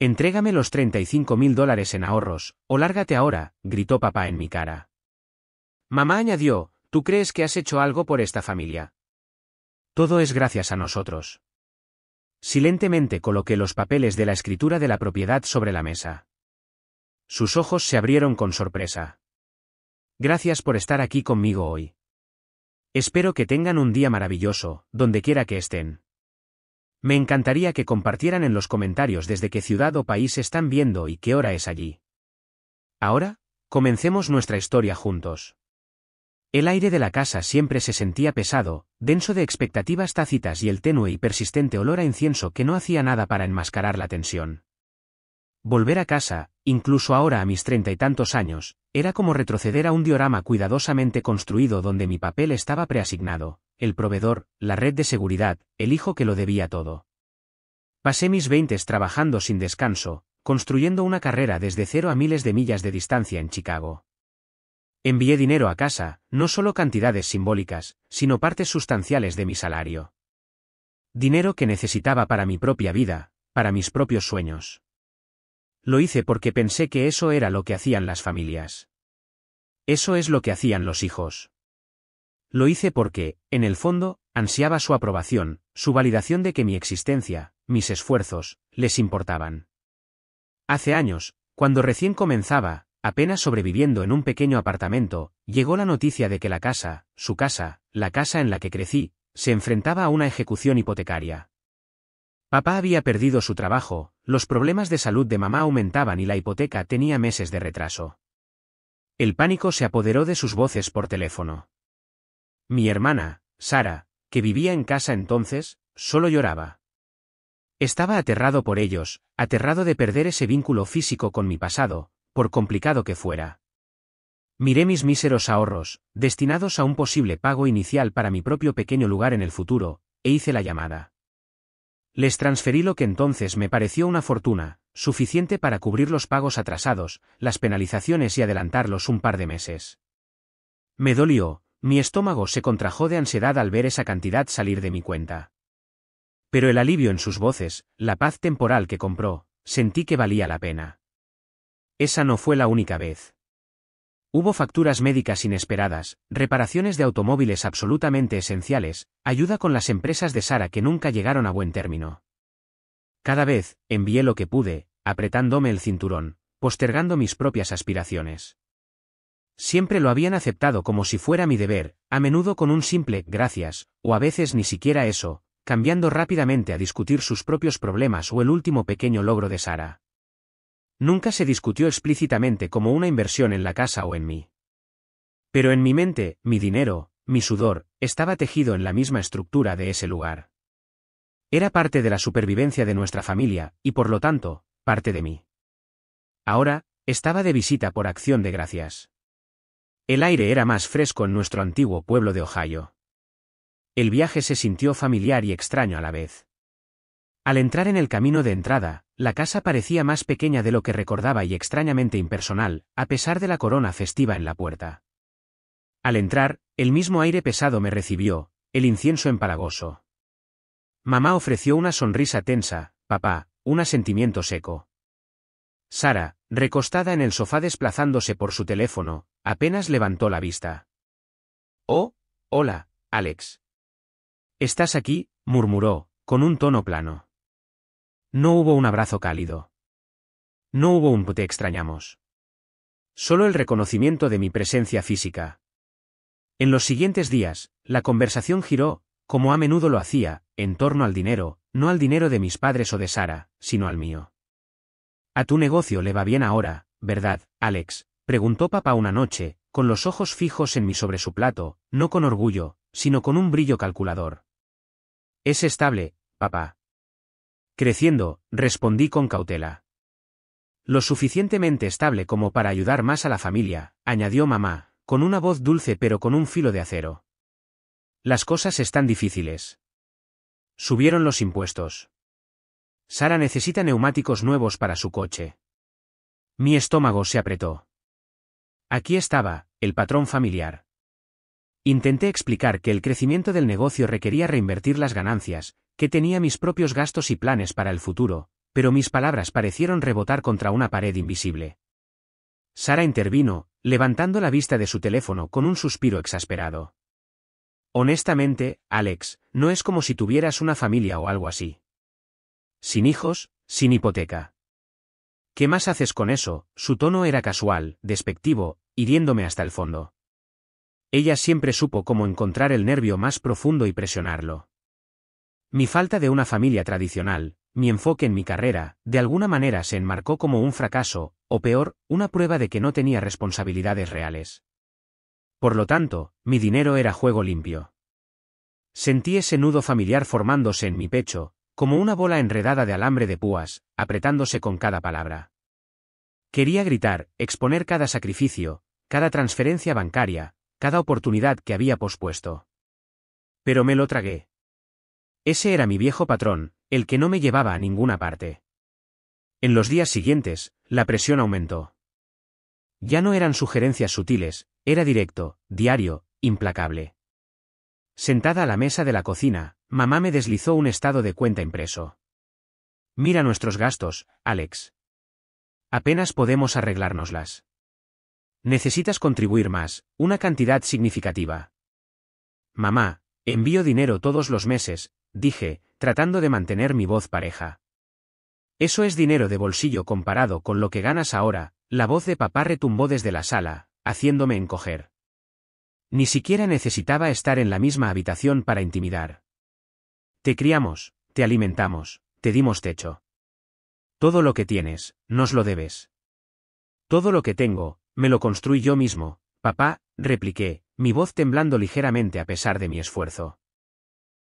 Entrégame los $35.000 en ahorros, o lárgate ahora, gritó papá en mi cara. Mamá añadió, ¿tú crees que has hecho algo por esta familia? Todo es gracias a nosotros. Silentemente coloqué los papeles de la escritura de la propiedad sobre la mesa. Sus ojos se abrieron con sorpresa. Gracias por estar aquí conmigo hoy. Espero que tengan un día maravilloso, donde quiera que estén. Me encantaría que compartieran en los comentarios desde qué ciudad o país están viendo y qué hora es allí. Ahora, comencemos nuestra historia juntos. El aire de la casa siempre se sentía pesado, denso de expectativas tácitas y el tenue y persistente olor a incienso que no hacía nada para enmascarar la tensión. Volver a casa, incluso ahora a mis 30 y tantos años, era como retroceder a un diorama cuidadosamente construido donde mi papel estaba preasignado, el proveedor, la red de seguridad, el hijo que lo debía todo. Pasé mis 20s trabajando sin descanso, construyendo una carrera desde cero a miles de millas de distancia en Chicago. Envié dinero a casa, no solo cantidades simbólicas, sino partes sustanciales de mi salario. Dinero que necesitaba para mi propia vida, para mis propios sueños. Lo hice porque pensé que eso era lo que hacían las familias. Eso es lo que hacían los hijos. Lo hice porque, en el fondo, ansiaba su aprobación, su validación de que mi existencia, mis esfuerzos, les importaban. Hace años, cuando recién comenzaba, apenas sobreviviendo en un pequeño apartamento, llegó la noticia de que la casa, su casa, la casa en la que crecí, se enfrentaba a una ejecución hipotecaria. Papá había perdido su trabajo, los problemas de salud de mamá aumentaban y la hipoteca tenía meses de retraso. El pánico se apoderó de sus voces por teléfono. Mi hermana, Sara, que vivía en casa entonces, solo lloraba. Estaba aterrado por ellos, aterrado de perder ese vínculo físico con mi pasado, por complicado que fuera. Miré mis míseros ahorros, destinados a un posible pago inicial para mi propio pequeño lugar en el futuro, e hice la llamada. Les transferí lo que entonces me pareció una fortuna, suficiente para cubrir los pagos atrasados, las penalizaciones y adelantarlos un par de meses. Me dolió, mi estómago se contrajo de ansiedad al ver esa cantidad salir de mi cuenta. Pero el alivio en sus voces, la paz temporal que compró, sentí que valía la pena. Esa no fue la única vez. Hubo facturas médicas inesperadas, reparaciones de automóviles absolutamente esenciales, ayuda con las empresas de Sara que nunca llegaron a buen término. Cada vez, envié lo que pude, apretándome el cinturón, postergando mis propias aspiraciones. Siempre lo habían aceptado como si fuera mi deber, a menudo con un simple «gracias», o a veces ni siquiera eso, cambiando rápidamente a discutir sus propios problemas o el último pequeño logro de Sara. Nunca se discutió explícitamente como una inversión en la casa o en mí. Pero en mi mente, mi dinero, mi sudor, estaba tejido en la misma estructura de ese lugar. Era parte de la supervivencia de nuestra familia, y por lo tanto, parte de mí. Ahora, estaba de visita por acción de gracias. El aire era más fresco en nuestro antiguo pueblo de Ohio. El viaje se sintió familiar y extraño a la vez. Al entrar en el camino de entrada, la casa parecía más pequeña de lo que recordaba y extrañamente impersonal, a pesar de la corona festiva en la puerta. Al entrar, el mismo aire pesado me recibió, el incienso empalagoso. Mamá ofreció una sonrisa tensa, papá, un asentimiento seco. Sara, recostada en el sofá desplazándose por su teléfono, apenas levantó la vista. «Oh, hola, Alex. ¿Estás aquí?», murmuró, con un tono plano. No hubo un abrazo cálido. No hubo un «te extrañamos». Solo el reconocimiento de mi presencia física. En los siguientes días, la conversación giró, como a menudo lo hacía, en torno al dinero, no al dinero de mis padres o de Sara, sino al mío. «A tu negocio le va bien ahora, ¿verdad, Alex?», preguntó papá una noche, con los ojos fijos en mí sobre su plato, no con orgullo, sino con un brillo calculador. «Es estable, papá». Creciendo, respondí con cautela. «Lo suficientemente estable como para ayudar más a la familia», añadió mamá, con una voz dulce pero con un filo de acero. «Las cosas están difíciles. Subieron los impuestos. Sara necesita neumáticos nuevos para su coche». Mi estómago se apretó. Aquí estaba, el patrón familiar. Intenté explicar que el crecimiento del negocio requería reinvertir las ganancias, que tenía mis propios gastos y planes para el futuro, pero mis palabras parecieron rebotar contra una pared invisible. Sara intervino, levantando la vista de su teléfono con un suspiro exasperado. Honestamente, Alex, no es como si tuvieras una familia o algo así. Sin hijos, sin hipoteca. ¿Qué más haces con eso? Su tono era casual, despectivo, hiriéndome hasta el fondo. Ella siempre supo cómo encontrar el nervio más profundo y presionarlo. Mi falta de una familia tradicional, mi enfoque en mi carrera, de alguna manera se enmarcó como un fracaso, o peor, una prueba de que no tenía responsabilidades reales. Por lo tanto, mi dinero era juego limpio. Sentí ese nudo familiar formándose en mi pecho, como una bola enredada de alambre de púas, apretándose con cada palabra. Quería gritar, exponer cada sacrificio, cada transferencia bancaria, cada oportunidad que había pospuesto. Pero me lo tragué. Ese era mi viejo patrón, el que no me llevaba a ninguna parte. En los días siguientes, la presión aumentó. Ya no eran sugerencias sutiles, era directo, diario, implacable. Sentada a la mesa de la cocina, mamá me deslizó un estado de cuenta impreso. Mira nuestros gastos, Alex. Apenas podemos arreglárnoslas. Necesitas contribuir más, una cantidad significativa. Mamá, envío dinero todos los meses, dije, tratando de mantener mi voz pareja. Eso es dinero de bolsillo comparado con lo que ganas ahora. La voz de papá retumbó desde la sala, haciéndome encoger. Ni siquiera necesitaba estar en la misma habitación para intimidar. Te criamos, te alimentamos, te dimos techo. Todo lo que tienes, nos lo debes. Todo lo que tengo, me lo construí yo mismo, papá, repliqué, mi voz temblando ligeramente a pesar de mi esfuerzo.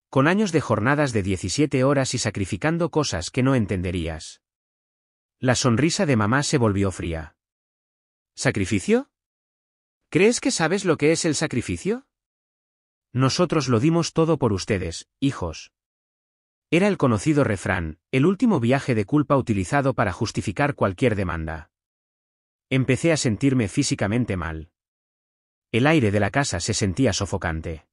Con años de jornadas de 17 horas y sacrificando cosas que no entenderías. La sonrisa de mamá se volvió fría. ¿Sacrificio? ¿Crees que sabes lo que es el sacrificio? Nosotros lo dimos todo por ustedes, hijos. Era el conocido refrán, el último viaje de culpa utilizado para justificar cualquier demanda. Empecé a sentirme físicamente mal. El aire de la casa se sentía sofocante.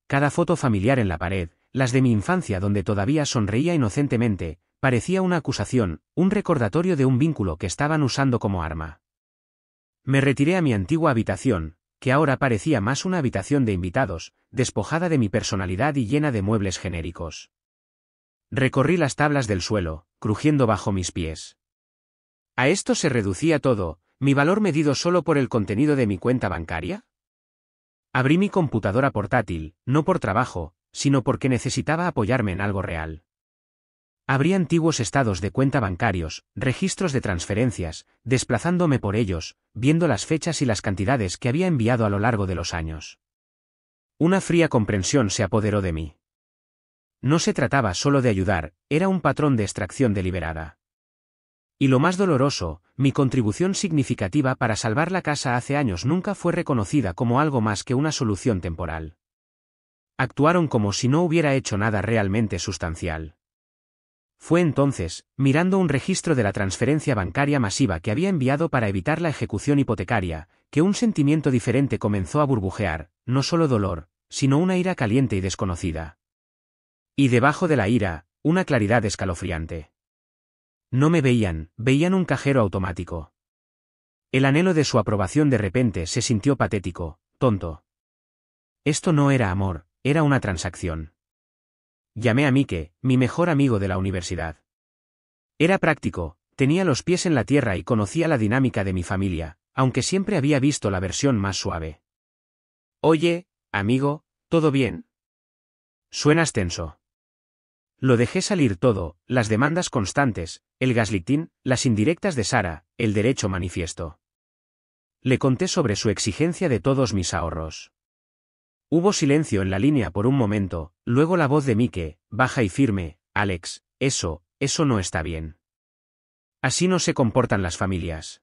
Cada foto familiar en la pared, las de mi infancia donde todavía sonreía inocentemente, parecía una acusación, un recordatorio de un vínculo que estaban usando como arma. Me retiré a mi antigua habitación, que ahora parecía más una habitación de invitados, despojada de mi personalidad y llena de muebles genéricos. Recorrí las tablas del suelo, crujiendo bajo mis pies. ¿A esto se reducía todo, mi valor medido solo por el contenido de mi cuenta bancaria? Abrí mi computadora portátil, no por trabajo, sino porque necesitaba apoyarme en algo real. Abrí antiguos estados de cuenta bancarios, registros de transferencias, desplazándome por ellos, viendo las fechas y las cantidades que había enviado a lo largo de los años. Una fría comprensión se apoderó de mí. No se trataba solo de ayudar, era un patrón de extracción deliberada. Y lo más doloroso, mi contribución significativa para salvar la casa hace años nunca fue reconocida como algo más que una solución temporal. Actuaron como si no hubiera hecho nada realmente sustancial. Fue entonces, mirando un registro de la transferencia bancaria masiva que había enviado para evitar la ejecución hipotecaria, que un sentimiento diferente comenzó a burbujear, no solo dolor, sino una ira caliente y desconocida. Y debajo de la ira, una claridad escalofriante. No me veían, veían un cajero automático. El anhelo de su aprobación de repente se sintió patético, tonto. Esto no era amor, era una transacción. Llamé a Mike, mi mejor amigo de la universidad. Era práctico, tenía los pies en la tierra y conocía la dinámica de mi familia, aunque siempre había visto la versión más suave. Oye, amigo, ¿todo bien? Suenas tenso. Lo dejé salir todo, las demandas constantes, el gaslighting, las indirectas de Sara, el derecho manifiesto. Le conté sobre su exigencia de todos mis ahorros. Hubo silencio en la línea por un momento, luego la voz de Mike, baja y firme, Alex, eso no está bien. Así no se comportan las familias.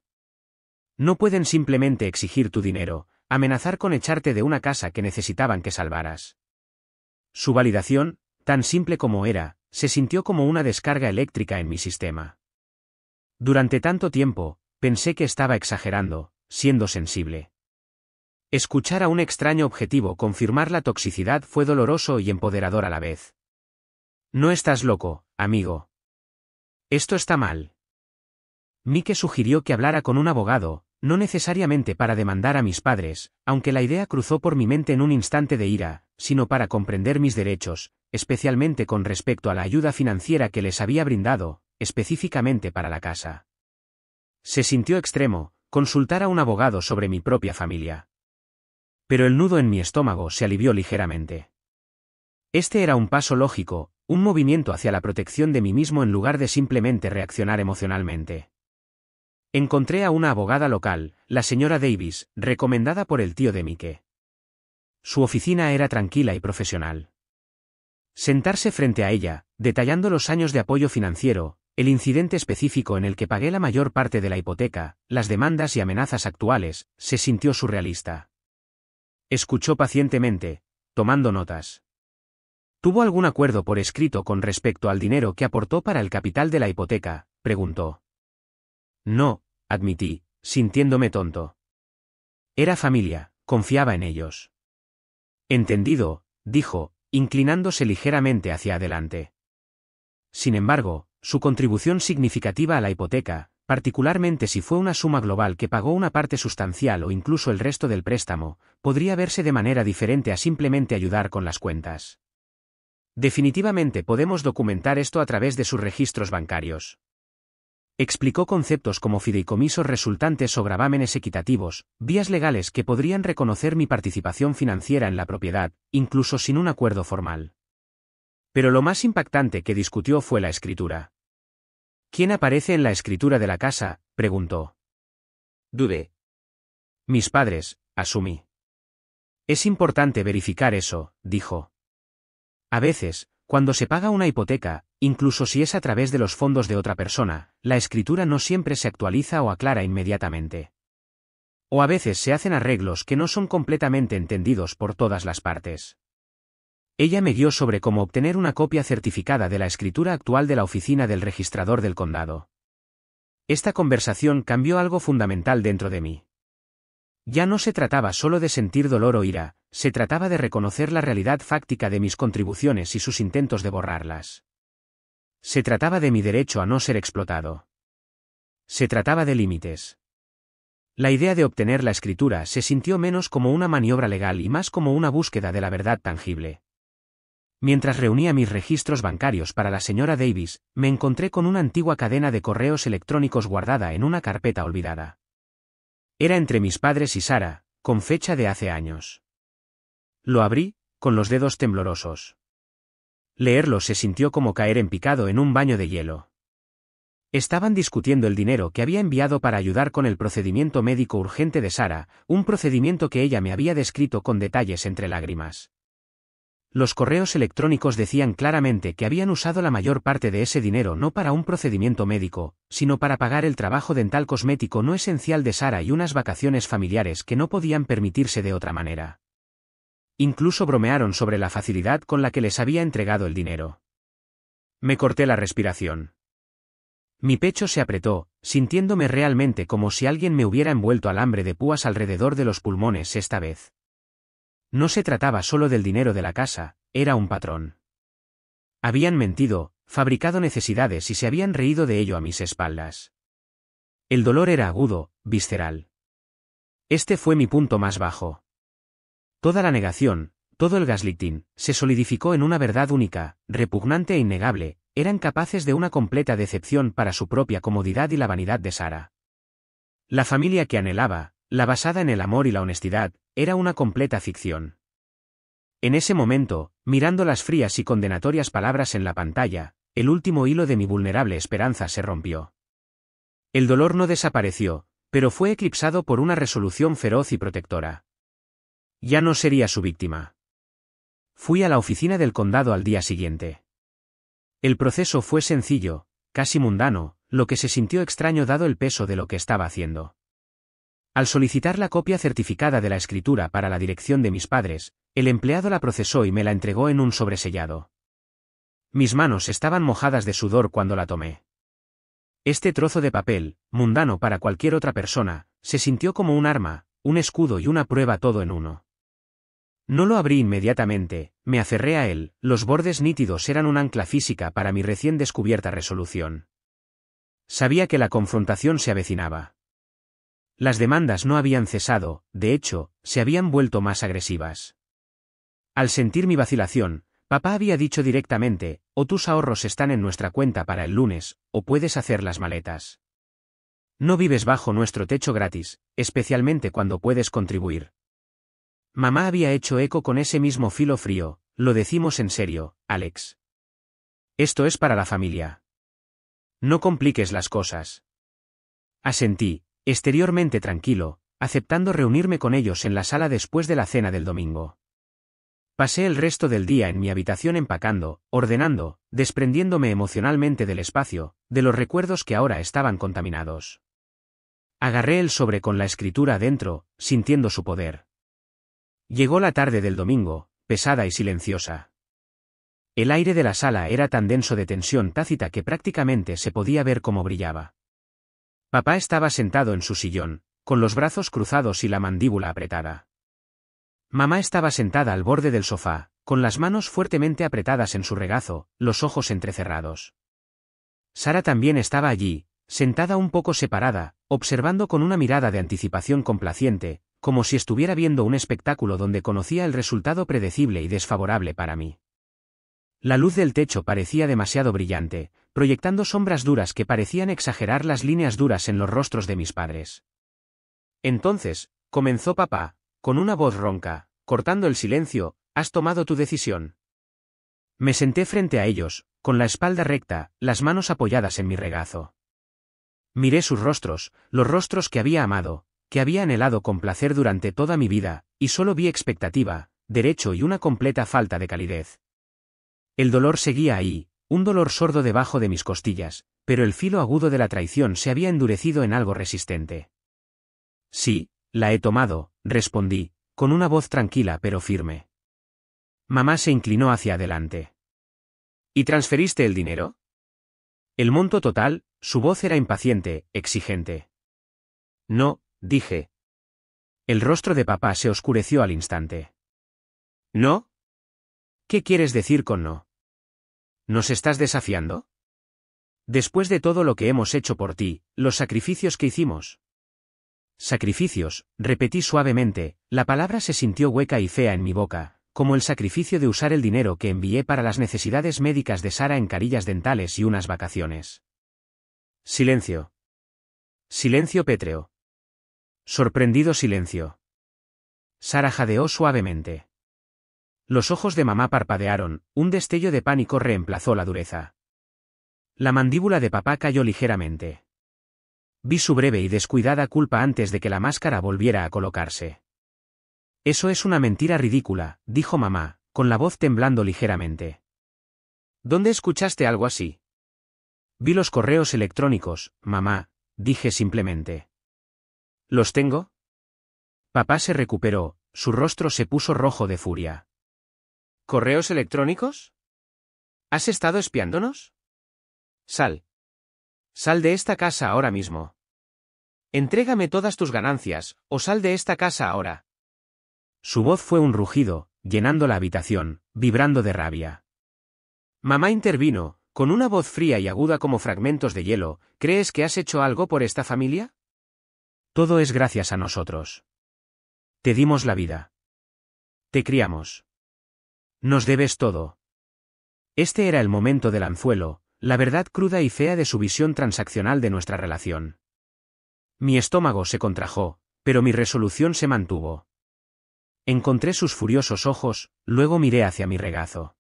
No pueden simplemente exigir tu dinero, amenazar con echarte de una casa que necesitaban que salvaras. Su validación, tan simple como era, se sintió como una descarga eléctrica en mi sistema. Durante tanto tiempo, pensé que estaba exagerando, siendo sensible. Escuchar a un extraño objetivo confirmar la toxicidad fue doloroso y empoderador a la vez. No estás loco, amigo. Esto está mal. Mike sugirió que hablara con un abogado, no necesariamente para demandar a mis padres, aunque la idea cruzó por mi mente en un instante de ira, sino para comprender mis derechos, especialmente con respecto a la ayuda financiera que les había brindado, específicamente para la casa. Se sintió extremo, consultar a un abogado sobre mi propia familia. Pero el nudo en mi estómago se alivió ligeramente. Este era un paso lógico, un movimiento hacia la protección de mí mismo en lugar de simplemente reaccionar emocionalmente. Encontré a una abogada local, la señora Davis, recomendada por el tío de Mike. Su oficina era tranquila y profesional. Sentarse frente a ella, detallando los años de apoyo financiero, el incidente específico en el que pagué la mayor parte de la hipoteca, las demandas y amenazas actuales, se sintió surrealista. Escuchó pacientemente, tomando notas. ¿Tuvo algún acuerdo por escrito con respecto al dinero que aportó para el capital de la hipoteca?, preguntó. No, admití, sintiéndome tonto. Era familia, confiaba en ellos. Entendido, dijo, inclinándose ligeramente hacia adelante. Sin embargo, su contribución significativa a la hipoteca, particularmente si fue una suma global que pagó una parte sustancial o incluso el resto del préstamo, podría verse de manera diferente a simplemente ayudar con las cuentas. Definitivamente podemos documentar esto a través de sus registros bancarios. Explicó conceptos como fideicomisos resultantes o gravámenes equitativos, vías legales que podrían reconocer mi participación financiera en la propiedad, incluso sin un acuerdo formal. Pero lo más impactante que discutió fue la escritura. ¿Quién aparece en la escritura de la casa?, preguntó. Dudé. Mis padres, asumí. Es importante verificar eso, dijo. A veces, cuando se paga una hipoteca, incluso si es a través de los fondos de otra persona, la escritura no siempre se actualiza o aclara inmediatamente. O a veces se hacen arreglos que no son completamente entendidos por todas las partes. Ella me guió sobre cómo obtener una copia certificada de la escritura actual de la oficina del registrador del condado. Esta conversación cambió algo fundamental dentro de mí. Ya no se trataba solo de sentir dolor o ira, se trataba de reconocer la realidad fáctica de mis contribuciones y sus intentos de borrarlas. Se trataba de mi derecho a no ser explotado. Se trataba de límites. La idea de obtener la escritura se sintió menos como una maniobra legal y más como una búsqueda de la verdad tangible. Mientras reunía mis registros bancarios para la señora Davis, me encontré con una antigua cadena de correos electrónicos guardada en una carpeta olvidada. Era entre mis padres y Sara, con fecha de hace años. Lo abrí, con los dedos temblorosos. Leerlo se sintió como caer en picado en un baño de hielo. Estaban discutiendo el dinero que había enviado para ayudar con el procedimiento médico urgente de Sara, un procedimiento que ella me había descrito con detalles entre lágrimas. Los correos electrónicos decían claramente que habían usado la mayor parte de ese dinero no para un procedimiento médico, sino para pagar el trabajo dental cosmético no esencial de Sara y unas vacaciones familiares que no podían permitirse de otra manera. Incluso bromearon sobre la facilidad con la que les había entregado el dinero. Me corté la respiración. Mi pecho se apretó, sintiéndome realmente como si alguien me hubiera envuelto alambre de púas alrededor de los pulmones esta vez. No se trataba solo del dinero de la casa, era un patrón. Habían mentido, fabricado necesidades y se habían reído de ello a mis espaldas. El dolor era agudo, visceral. Este fue mi punto más bajo. Toda la negación, todo el gaslighting, se solidificó en una verdad única, repugnante e innegable, eran capaces de una completa decepción para su propia comodidad y la vanidad de Sara. La familia que anhelaba, la basada en el amor y la honestidad, era una completa ficción. En ese momento, mirando las frías y condenatorias palabras en la pantalla, el último hilo de mi vulnerable esperanza se rompió. El dolor no desapareció, pero fue eclipsado por una resolución feroz y protectora. Ya no sería su víctima. Fui a la oficina del condado al día siguiente. El proceso fue sencillo, casi mundano, lo que se sintió extraño dado el peso de lo que estaba haciendo. Al solicitar la copia certificada de la escritura para la dirección de mis padres, el empleado la procesó y me la entregó en un sobresellado. Mis manos estaban mojadas de sudor cuando la tomé. Este trozo de papel, mundano para cualquier otra persona, se sintió como un arma, un escudo y una prueba todo en uno. No lo abrí inmediatamente, me aferré a él, los bordes nítidos eran un ancla física para mi recién descubierta resolución. Sabía que la confrontación se avecinaba. Las demandas no habían cesado, de hecho, se habían vuelto más agresivas. Al sentir mi vacilación, papá había dicho directamente: o tus ahorros están en nuestra cuenta para el lunes, o puedes hacer las maletas. No vives bajo nuestro techo gratis, especialmente cuando puedes contribuir. Mamá había hecho eco con ese mismo filo frío: lo decimos en serio, Alex. Esto es para la familia. No compliques las cosas. Asentí, exteriormente tranquilo, aceptando reunirme con ellos en la sala después de la cena del domingo. Pasé el resto del día en mi habitación empacando, ordenando, desprendiéndome emocionalmente del espacio, de los recuerdos que ahora estaban contaminados. Agarré el sobre con la escritura adentro, sintiendo su poder. Llegó la tarde del domingo, pesada y silenciosa. El aire de la sala era tan denso de tensión tácita que prácticamente se podía ver cómo brillaba. Papá estaba sentado en su sillón, con los brazos cruzados y la mandíbula apretada. Mamá estaba sentada al borde del sofá, con las manos fuertemente apretadas en su regazo, los ojos entrecerrados. Sara también estaba allí, sentada un poco separada, observando con una mirada de anticipación complaciente, como si estuviera viendo un espectáculo donde conocía el resultado predecible y desfavorable para mí. La luz del techo parecía demasiado brillante, proyectando sombras duras que parecían exagerar las líneas duras en los rostros de mis padres. Entonces, comenzó papá, con una voz ronca, cortando el silencio: ¿has tomado tu decisión? Me senté frente a ellos, con la espalda recta, las manos apoyadas en mi regazo. Miré sus rostros, los rostros que había amado, que había anhelado con placer durante toda mi vida, y solo vi expectativa, derecho y una completa falta de calidez. El dolor seguía ahí, un dolor sordo debajo de mis costillas, pero el filo agudo de la traición se había endurecido en algo resistente. Sí, la he tomado, respondí, con una voz tranquila pero firme. Mamá se inclinó hacia adelante. ¿Y transferiste el dinero? El monto total. Su voz era impaciente, exigente. No, dije. El rostro de papá se oscureció al instante. ¿No? ¿Qué quieres decir con no? ¿Nos estás desafiando? Después de todo lo que hemos hecho por ti, los sacrificios que hicimos. Sacrificios, repetí suavemente, la palabra se sintió hueca y fea en mi boca, como el sacrificio de usar el dinero que envié para las necesidades médicas de Sara en carillas dentales y unas vacaciones. Silencio. Silencio pétreo. Sorprendido silencio. Sara jadeó suavemente. Los ojos de mamá parpadearon, un destello de pánico reemplazó la dureza. La mandíbula de papá cayó ligeramente. Vi su breve y descuidada culpa antes de que la máscara volviera a colocarse. Eso es una mentira ridícula, dijo mamá, con la voz temblando ligeramente. ¿Dónde escuchaste algo así? Vi los correos electrónicos, mamá, dije simplemente. ¿Los tengo? Papá se recuperó, su rostro se puso rojo de furia. ¿Correos electrónicos? ¿Has estado espiándonos? Sal. Sal de esta casa ahora mismo. Entrégame todas tus ganancias, o sal de esta casa ahora. Su voz fue un rugido, llenando la habitación, vibrando de rabia. Mamá intervino, con una voz fría y aguda como fragmentos de hielo: ¿crees que has hecho algo por esta familia? Todo es gracias a nosotros. Te dimos la vida. Te criamos. Nos debes todo. Este era el momento del anzuelo, la verdad cruda y fea de su visión transaccional de nuestra relación. Mi estómago se contrajo, pero mi resolución se mantuvo. Encontré sus furiosos ojos, luego miré hacia mi regazo.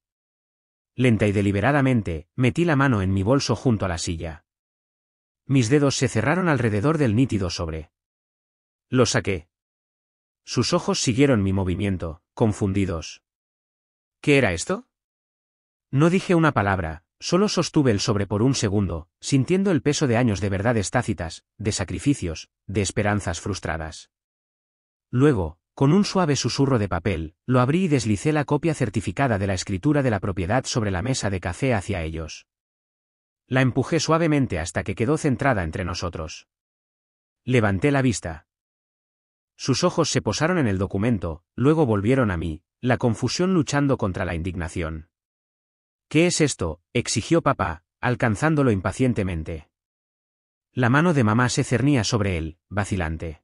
Lenta y deliberadamente, metí la mano en mi bolso junto a la silla. Mis dedos se cerraron alrededor del nítido sobre. Lo saqué. Sus ojos siguieron mi movimiento, confundidos. ¿Qué era esto? No dije una palabra, solo sostuve el sobre por un segundo, sintiendo el peso de años de verdades tácitas, de sacrificios, de esperanzas frustradas. Luego, con un suave susurro de papel, lo abrí y deslicé la copia certificada de la escritura de la propiedad sobre la mesa de café hacia ellos. La empujé suavemente hasta que quedó centrada entre nosotros. Levanté la vista. Sus ojos se posaron en el documento, luego volvieron a mí, la confusión luchando contra la indignación. ¿Qué es esto?, exigió papá, alcanzándolo impacientemente. La mano de mamá se cernía sobre él, vacilante.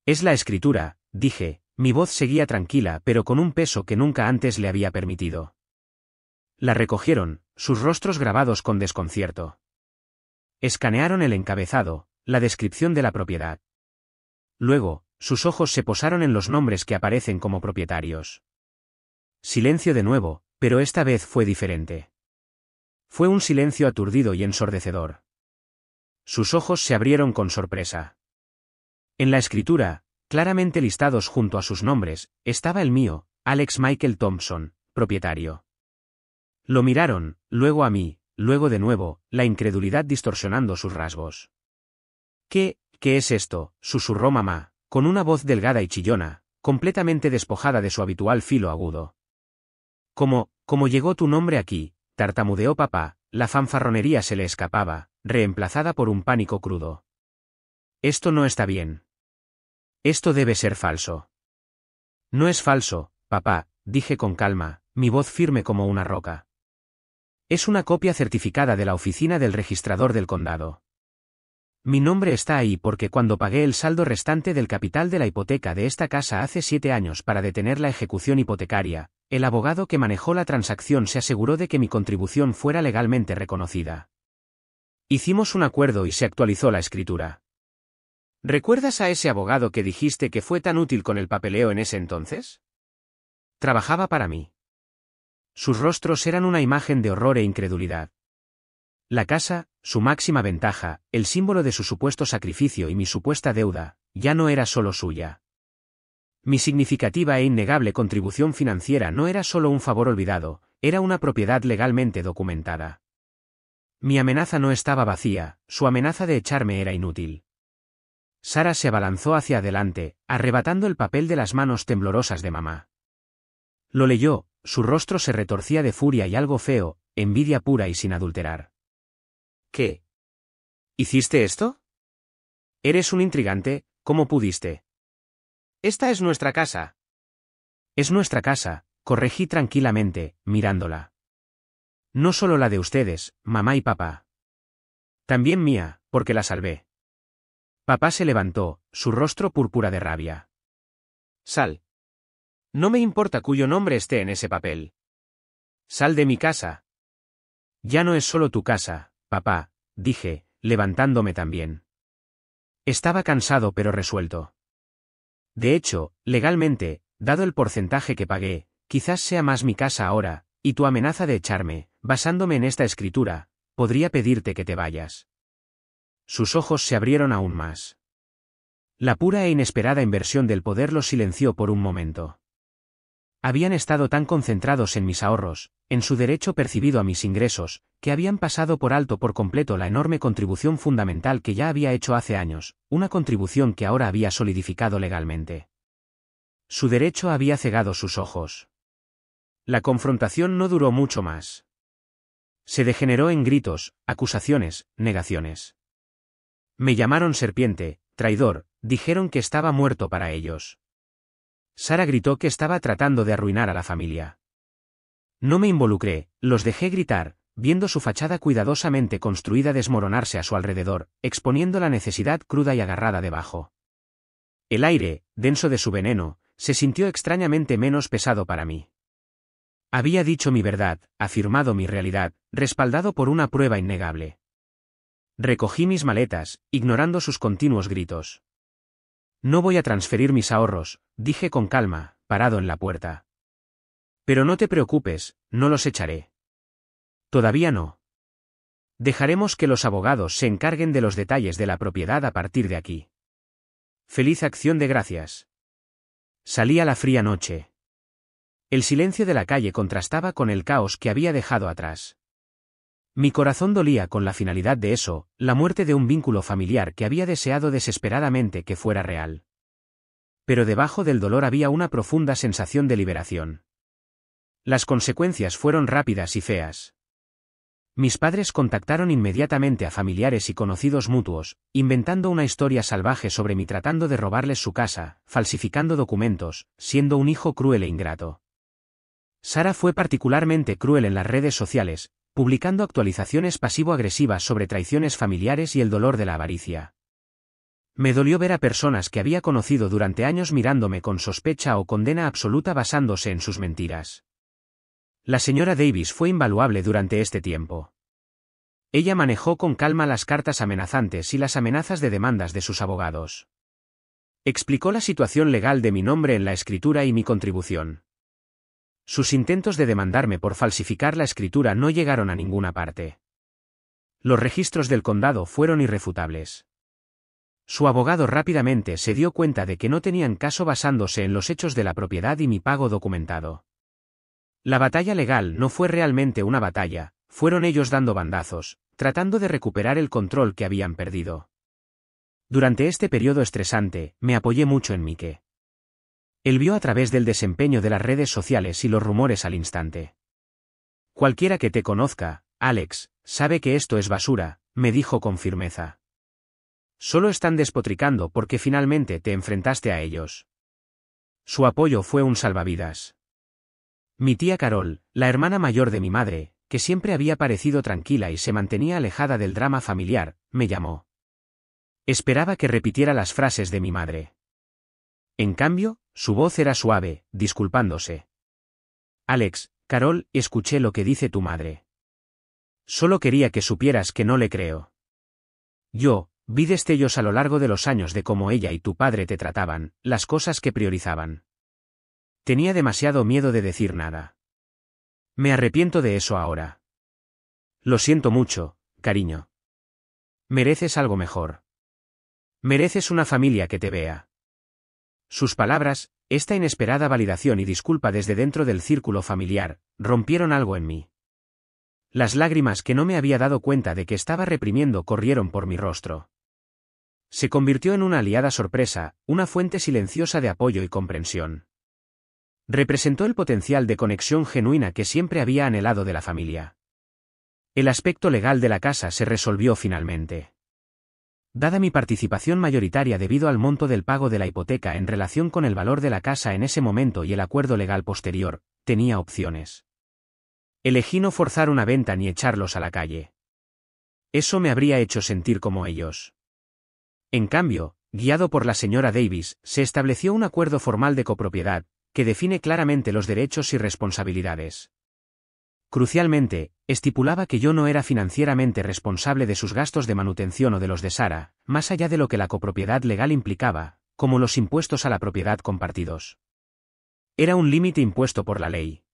Es la escritura, dije, mi voz seguía tranquila pero con un peso que nunca antes le había permitido. La recogieron, sus rostros grabados con desconcierto. Escanearon el encabezado, la descripción de la propiedad. Luego, sus ojos se posaron en los nombres que aparecen como propietarios. Silencio de nuevo, pero esta vez fue diferente. Fue un silencio aturdido y ensordecedor. Sus ojos se abrieron con sorpresa. En la escritura, claramente listados junto a sus nombres, estaba el mío, Alex Michael Thompson, propietario. Lo miraron, luego a mí, luego de nuevo, la incredulidad distorsionando sus rasgos. ¿Qué es esto?, susurró mamá, con una voz delgada y chillona, completamente despojada de su habitual filo agudo. ¿Cómo llegó tu nombre aquí?, tartamudeó papá, la fanfarronería se le escapaba, reemplazada por un pánico crudo. Esto no está bien. Esto debe ser falso. No es falso, papá, dije con calma, mi voz firme como una roca. Es una copia certificada de la oficina del registrador del condado. Mi nombre está ahí porque cuando pagué el saldo restante del capital de la hipoteca de esta casa hace 7 años para detener la ejecución hipotecaria, el abogado que manejó la transacción se aseguró de que mi contribución fuera legalmente reconocida. Hicimos un acuerdo y se actualizó la escritura. ¿Recuerdas a ese abogado que dijiste que fue tan útil con el papeleo en ese entonces? Trabajaba para mí. Sus rostros eran una imagen de horror e incredulidad. La casa, su máxima ventaja, el símbolo de su supuesto sacrificio y mi supuesta deuda, ya no era solo suya. Mi significativa e innegable contribución financiera no era solo un favor olvidado, era una propiedad legalmente documentada. Mi amenaza no estaba vacía, su amenaza de echarme era inútil. Sara se abalanzó hacia adelante, arrebatando el papel de las manos temblorosas de mamá. Lo leyó, su rostro se retorcía de furia y algo feo, envidia pura y sin adulterar. ¿Qué? ¿Hiciste esto? Eres un intrigante, ¿cómo pudiste? Esta es nuestra casa. Es nuestra casa, corregí tranquilamente, mirándola. No solo la de ustedes, mamá y papá. También mía, porque la salvé. Papá se levantó, su rostro púrpura de rabia. Sal. No me importa cuyo nombre esté en ese papel. Sal de mi casa. Ya no es solo tu casa, papá, dije, levantándome también. Estaba cansado pero resuelto. De hecho, legalmente, dado el porcentaje que pagué, quizás sea más mi casa ahora, y tu amenaza de echarme, basándome en esta escritura, podría pedirte que te vayas. Sus ojos se abrieron aún más. La pura e inesperada inversión del poder los silenció por un momento. Habían estado tan concentrados en mis ahorros, en su derecho percibido a mis ingresos, que habían pasado por alto por completo la enorme contribución fundamental que ya había hecho hace años, una contribución que ahora había solidificado legalmente. Su derecho había cegado sus ojos. La confrontación no duró mucho más. Se degeneró en gritos, acusaciones, negaciones. Me llamaron serpiente, traidor, dijeron que estaba muerto para ellos. Sara gritó que estaba tratando de arruinar a la familia. No me involucré, los dejé gritar, viendo su fachada cuidadosamente construida desmoronarse a su alrededor, exponiendo la necesidad cruda y agarrada debajo. El aire, denso de su veneno, se sintió extrañamente menos pesado para mí. Había dicho mi verdad, afirmado mi realidad, respaldado por una prueba innegable. Recogí mis maletas, ignorando sus continuos gritos. No voy a transferir mis ahorros, dije con calma, parado en la puerta. Pero no te preocupes, no los echaré. Todavía no. Dejaremos que los abogados se encarguen de los detalles de la propiedad a partir de aquí. Feliz acción de gracias. Salía la fría noche. El silencio de la calle contrastaba con el caos que había dejado atrás. Mi corazón dolía con la finalidad de eso, la muerte de un vínculo familiar que había deseado desesperadamente que fuera real. Pero debajo del dolor había una profunda sensación de liberación. Las consecuencias fueron rápidas y feas. Mis padres contactaron inmediatamente a familiares y conocidos mutuos, inventando una historia salvaje sobre mí tratando de robarles su casa, falsificando documentos, siendo un hijo cruel e ingrato. Sara fue particularmente cruel en las redes sociales, publicando actualizaciones pasivo-agresivas sobre traiciones familiares y el dolor de la avaricia. Me dolió ver a personas que había conocido durante años mirándome con sospecha o condena absoluta basándose en sus mentiras. La señora Davis fue invaluable durante este tiempo. Ella manejó con calma las cartas amenazantes y las amenazas de demandas de sus abogados. Explicó la situación legal de mi nombre en la escritura y mi contribución. Sus intentos de demandarme por falsificar la escritura no llegaron a ninguna parte. Los registros del condado fueron irrefutables. Su abogado rápidamente se dio cuenta de que no tenían caso basándose en los hechos de la propiedad y mi pago documentado. La batalla legal no fue realmente una batalla, fueron ellos dando bandazos, tratando de recuperar el control que habían perdido. Durante este periodo estresante, me apoyé mucho en Mike. Él vio a través del desempeño de las redes sociales y los rumores al instante. Cualquiera que te conozca, Alex, sabe que esto es basura, me dijo con firmeza. Solo están despotricando porque finalmente te enfrentaste a ellos. Su apoyo fue un salvavidas. Mi tía Carol, la hermana mayor de mi madre, que siempre había parecido tranquila y se mantenía alejada del drama familiar, me llamó. Esperaba que repitiera las frases de mi madre. En cambio, su voz era suave, disculpándose. Alex, Carol, escuché lo que dice tu madre. Solo quería que supieras que no le creo. Yo, vi destellos a lo largo de los años de cómo ella y tu padre te trataban, las cosas que priorizaban. Tenía demasiado miedo de decir nada. Me arrepiento de eso ahora. Lo siento mucho, cariño. Mereces algo mejor. Mereces una familia que te vea. Sus palabras, esta inesperada validación y disculpa desde dentro del círculo familiar, rompieron algo en mí. Las lágrimas que no me había dado cuenta de que estaba reprimiendo corrieron por mi rostro. Se convirtió en una aliada sorpresa, una fuente silenciosa de apoyo y comprensión. Representó el potencial de conexión genuina que siempre había anhelado de la familia. El aspecto legal de la casa se resolvió finalmente. Dada mi participación mayoritaria debido al monto del pago de la hipoteca en relación con el valor de la casa en ese momento y el acuerdo legal posterior, tenía opciones. Elegí no forzar una venta ni echarlos a la calle. Eso me habría hecho sentir como ellos. En cambio, guiado por la señora Davis, se estableció un acuerdo formal de copropiedad, que define claramente los derechos y responsabilidades. Crucialmente, estipulaba que yo no era financieramente responsable de sus gastos de manutención o de los de Sara, más allá de lo que la copropiedad legal implicaba, como los impuestos a la propiedad compartidos. Era un límite impuesto por la ley.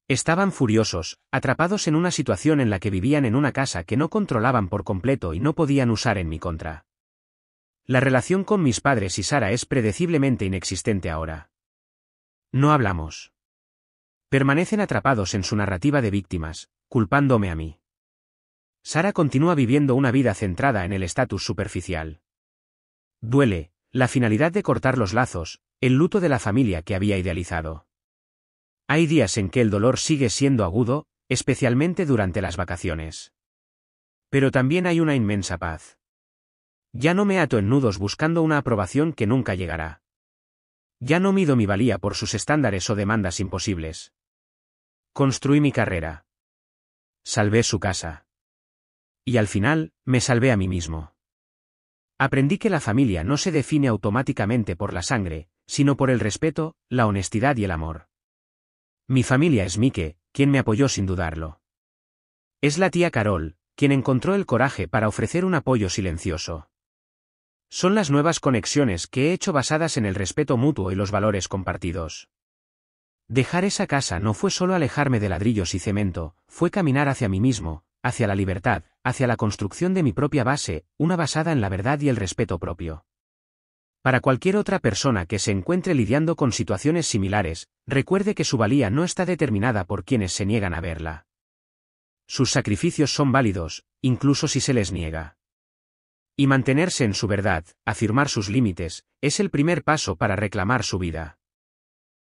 Estaban furiosos, atrapados en una situación en la que vivían en una casa que no controlaban por completo y no podían usar en mi contra. La relación con mis padres y Sara es predeciblemente inexistente ahora. No hablamos. Permanecen atrapados en su narrativa de víctimas, culpándome a mí. Sara continúa viviendo una vida centrada en el estatus superficial. Duele, la finalidad de cortar los lazos, el luto de la familia que había idealizado. Hay días en que el dolor sigue siendo agudo, especialmente durante las vacaciones. Pero también hay una inmensa paz. Ya no me ato en nudos buscando una aprobación que nunca llegará. Ya no mido mi valía por sus estándares o demandas imposibles. Construí mi carrera. Salvé su casa. Y al final, me salvé a mí mismo. Aprendí que la familia no se define automáticamente por la sangre, sino por el respeto, la honestidad y el amor. Mi familia es Mike, quien me apoyó sin dudarlo. Es la tía Carol, quien encontró el coraje para ofrecer un apoyo silencioso. Son las nuevas conexiones que he hecho basadas en el respeto mutuo y los valores compartidos. Dejar esa casa no fue solo alejarme de ladrillos y cemento, fue caminar hacia mí mismo, hacia la libertad, hacia la construcción de mi propia base, una basada en la verdad y el respeto propio. Para cualquier otra persona que se encuentre lidiando con situaciones similares, recuerde que su valía no está determinada por quienes se niegan a verla. Sus sacrificios son válidos, incluso si se les niega. Y mantenerse en su verdad, afirmar sus límites, es el primer paso para reclamar su vida.